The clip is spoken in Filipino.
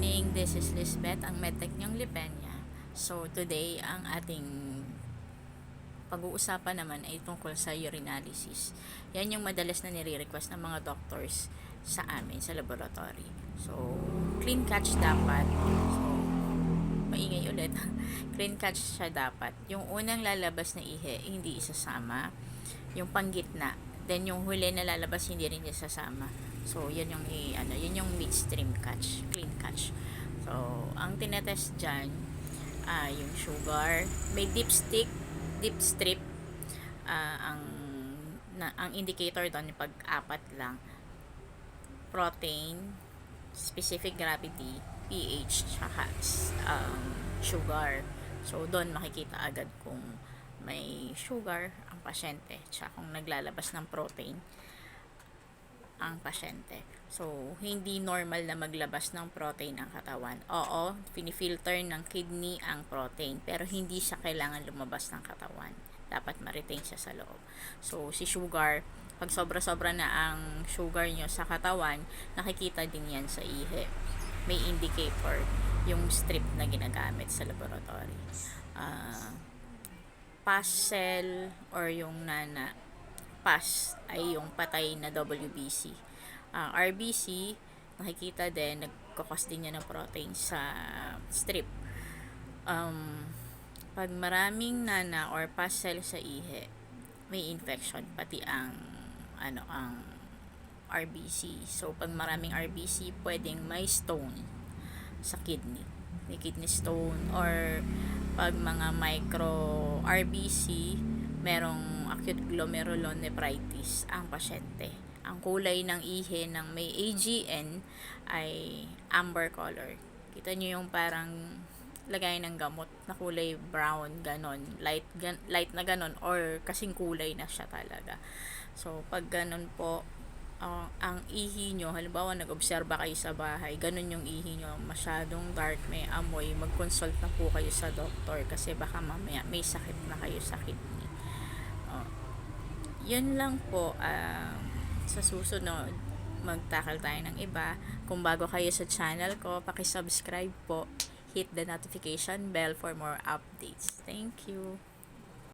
morning, this is Lisbeth, ang medtech niyong Lipenya. So today, ang ating pag-uusapan naman ay tungkol sa urinalysis. Yan yung madalas na nire-request ng mga doctors sa amin, sa laboratory. So, clean catch dapat. So, maingay ulit. Clean catch siya dapat. Yung unang lalabas na ihe, hindi isasama. Yung panggitna. Then, yung huli na lalabas, hindi rin isasama. So, yun yung, yun yung midstream catch. Clean catch. So, ang tinetest dyan, yung sugar. May deep strip. Ang indicator doon, pag-apat lang. Protein, specific gravity, pH, tsaka sugar. So, doon makikita agad kung may sugar ang pasyente, tsaka kung naglalabas ng protein ang pasyente. So, hindi normal na maglabas ng protein ang katawan. Oo, pinifilter ng kidney ang protein, pero hindi siya kailangan lumabas ng katawan. Dapat ma-retain siya sa loob. So, si sugar, pag sobra-sobra na ang sugar nyo sa katawan, nakikita din yan sa ihe. May indicator yung strip na ginagamit sa laboratory. Pass cell or yung nana, pass ay yung patay na WBC. RBC, nakikita din, nagkakos din yan ng protein sa strip. Pag maraming nana or pass cell sa ihe, may infection, pati ang RBC. So, pag maraming RBC, pwedeng may stone sa kidney. May kidney stone, or pag mga micro RBC, merong acute glomerulonephritis ang pasyente. Ang kulay ng ihe ng may AGN ay amber color. Kita nyo yung parang lagay ng gamot na kulay brown, ganon, light na ganon, or kasing kulay na siya talaga. So, pag ganon po, ang ihi nyo, halimbawa nag-obserba kayo sa bahay, ganun yung ihi nyo, masyadong dark, may amoy, mag-consult na po kayo sa doktor kasi baka mamaya may sakit na kayo sa kidney. Yun lang po. Sa susunod, magtakal tayo ng iba. Kung bago kayo sa channel ko, paki-subscribe po, hit the notification bell for more updates. Thank you.